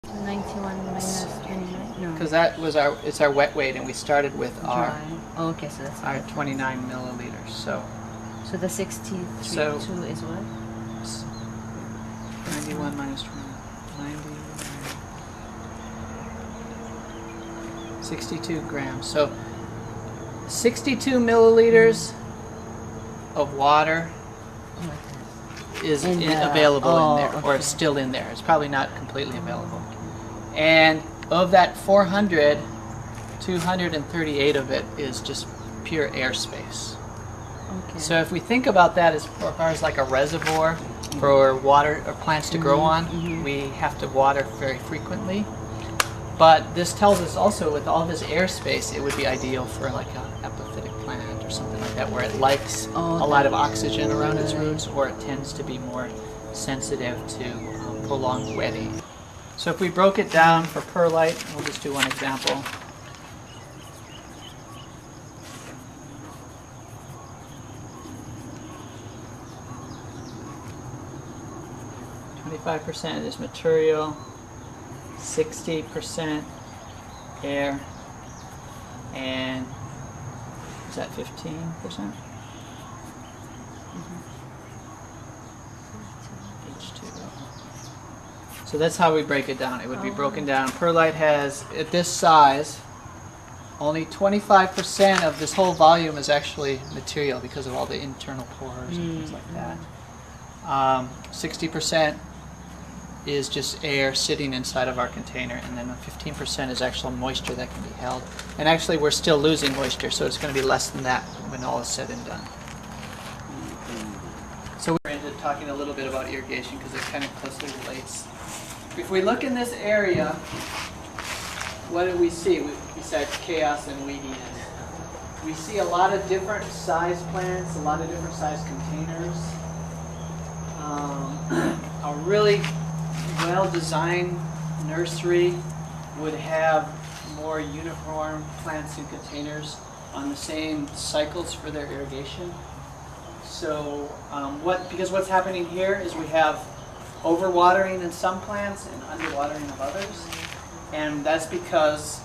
91 minus 29? No. Because that was it's our wet weight, and we started with Dry. Oh, okay, so that's our 29 milliliters. So the 63 So- 2 is what? 91 minus 20, 62 grams. So 62 milliliters of water is available in there, or it's still in there. It's probably not completely available. And of that 400, 238 of it is just pure airspace. Okay. So if we think about that as far as like a reservoir for water or plants to grow on, we have to water very frequently. But this tells us also with all this airspace, it would be ideal for like an epiphytic plant or something like that, where it likes a lot of oxygen around its roots, or it tends to be more sensitive to prolonged wetting. So if we broke it down for perlite, we'll just do one example. %5 is material, 60% air, and is that 15%? H2O. So that's how we break it down. It would be broken down. Perlite has, at this size, only 25% of this whole volume is actually material because of all the internal pores and things like that. 60% is just air sitting inside of our container, and then 15% is actual moisture that can be held. And actually we're still losing moisture, so it's going to be less than that when all is said and done. So we're into talking a little bit about irrigation because it kind of closely relates. If we look in this area, what do we see besides chaos and weediness? We see a lot of different size plants, a lot of different size containers. A really well-designed nursery would have more uniform plants and containers on the same cycles for their irrigation. So because what's happening here is we have overwatering in some plants and underwatering of others, and that's because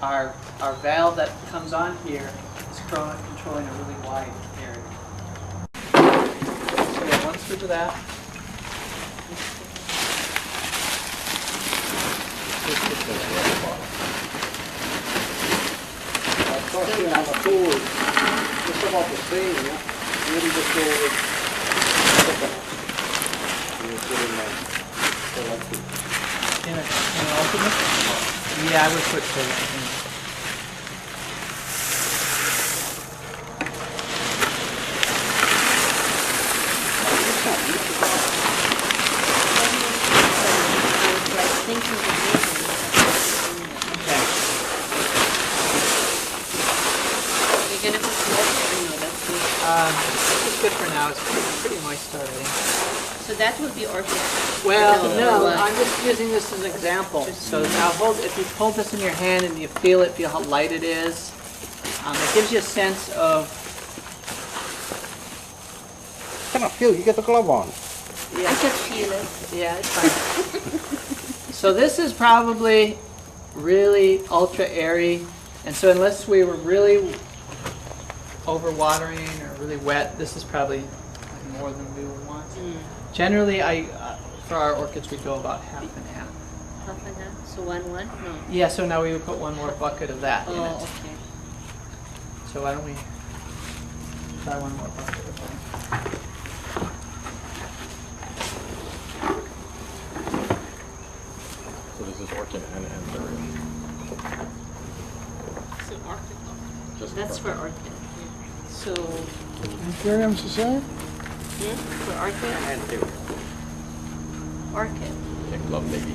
our valve that comes on here is controlling a really wide area. So we have one scoop of that. Especially on the food, it's about the same, yeah? Maybe just go with coconut. And you put in there. So that's it. In an ultimate? Yeah, I would put coconut in. This is good for now. It's pretty moist already. So that would be orchid. Well, no, I'm just using this as an example. So now if you hold this in your hand and you feel how light it is, it gives you a sense of... Cannot feel, you get the glove on. Yeah. I can feel it. Yeah, it's fine. So this is probably really ultra airy, and so unless we were really overwatering or really wet, this is probably more than we would want. Generally, for our orchids, we go about half and half. Half and half? So one? No. Yeah, so now we would put one more bucket of that in it. Oh, okay. So why don't we try one more bucket of that? So this is orchid and berry. So orchid. Just That's for orchid. So, Aquarium, she said? for orchid? And two. Orchid. Take glove, baby.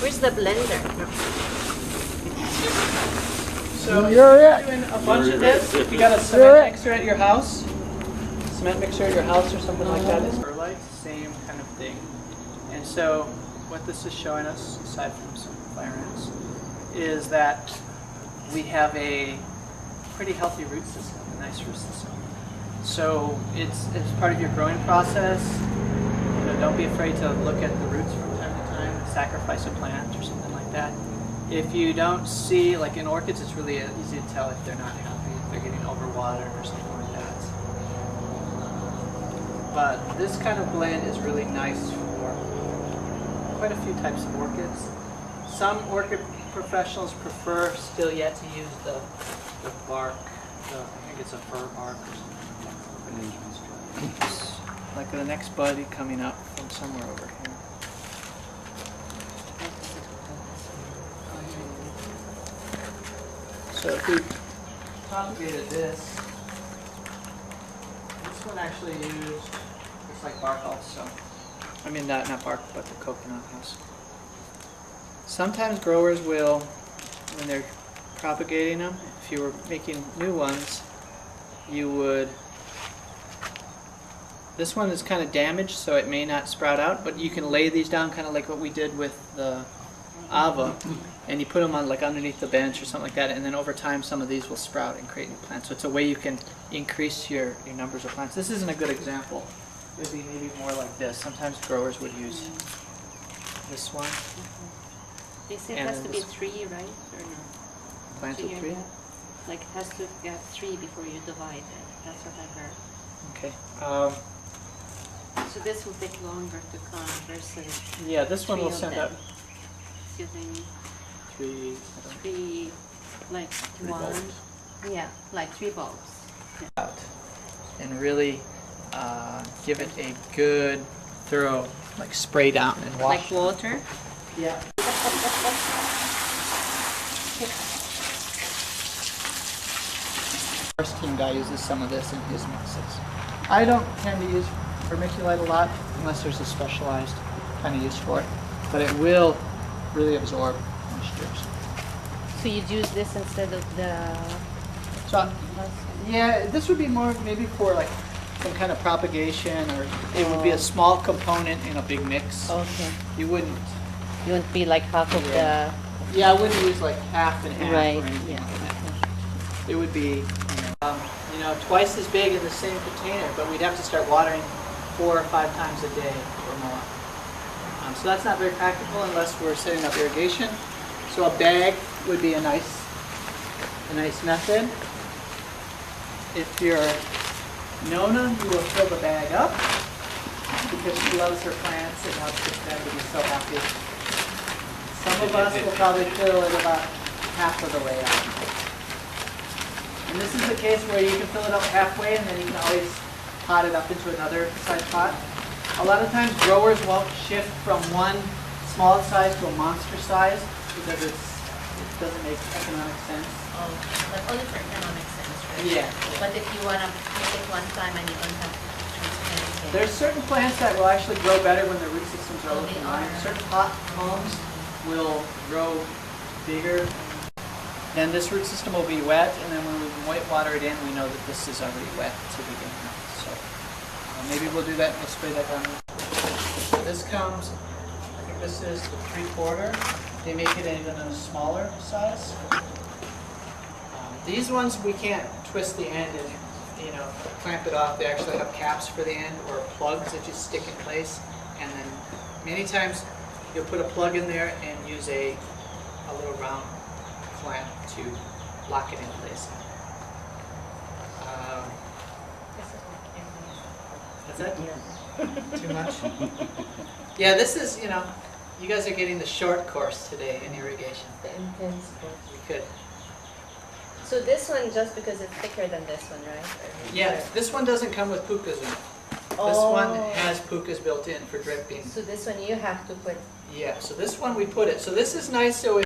Where's the blender? So you're doing a bunch of this. If you got a cement mixer at your house, or something like that is perlite, same kind of thing. And so what this is showing us, aside from some fire ants, is that we have a pretty healthy root system. nice root system. So it's part of your growing process. You know, don't be afraid to look at the roots from time to time, sacrifice a plant or something like that. If you don't see, like in orchids, it's really easy to tell if they're not happy, if they're getting overwatered or something like that. But this kind of blend is really nice for quite a few types of orchids. Some orchid professionals prefer still yet to use the bark, I think it's a fir bark or something. Like the next bud coming up from somewhere over here. So if we propagated this one actually used, it's like bark also. I mean not bark, but the coconut husk. Sometimes growers will, when they're propagating them, if you were making new ones, you would, this one is kind of damaged so it may not sprout out, but you can lay these down kind of like what we did with the Ava, and you put them on like underneath the bench or something like that, and then over time some of these will sprout and create new plants. So it's a way you can increase your numbers of plants. This isn't a good example. It would be maybe more like this. Sometimes growers would use this one. They say it And has to be this- 3, right? Or no? Plants Did with you 3? hear that? Like it has to get 3 before you divide it. That's what I heard. Okay. So this will take longer to come versus Yeah, this one 3 will of send them. up Using 3. 3, like Three 1. bulbs. Yeah, like 3 bulbs. Out and really give it a good, thorough, like spray down and wash. Like water. Yeah. First team guy uses some of this in his mixes. I don't tend to use vermiculite a lot unless there's a specialized kind of use for it, but it will really absorb moistures. So you'd use this instead of the So yeah, this would be more maybe for like some kind of propagation, or it would be a small component in a big mix. Okay. You wouldn't. You wouldn't be like half of Yeah. Yeah, I wouldn't use like half and half Right, or anything yeah. like that. It would be, twice as big in the same container, but we'd have to start watering 4 or 5 times a day or more. So that's not very practical unless we're setting up irrigation. So a bag would be a nice method. If you're Nona, you will fill the bag up because she loves her plants and wants them to be so happy. Some of us will probably fill it about half of the way up. And this is the case where you can fill it up halfway and then you can always pot it up into another size pot. A lot of times growers won't shift from one small size to a monster size because it doesn't make economic sense. Oh, but only for economic sense, right? Yeah. But if you want to make it one time and you don't have to transplant it. There's certain plants that will actually grow better when their root systems are Oh, open. they are. Certain pot homes will grow bigger. Then this root system will be wet, and then when we water it in, we know that this is already wet to begin with. So maybe we'll do that and we'll spray that down. So this comes, I think this is the 3/4. They make it even a smaller size. These ones we can't twist the end and clamp it off. They actually have caps for the end or plugs that you stick in place. And then many times you'll put a plug in there and use a little round clamp to lock it in place. Is that too much? Yeah, this is, you guys are getting the short course today in irrigation. The intense part. You could. So this one, just because it's thicker than this one, right? Yeah, this one doesn't come with pukas in it. This one has pukas built in for dripping. So this one you have to put. Yeah, so this one we put it. So this is nice so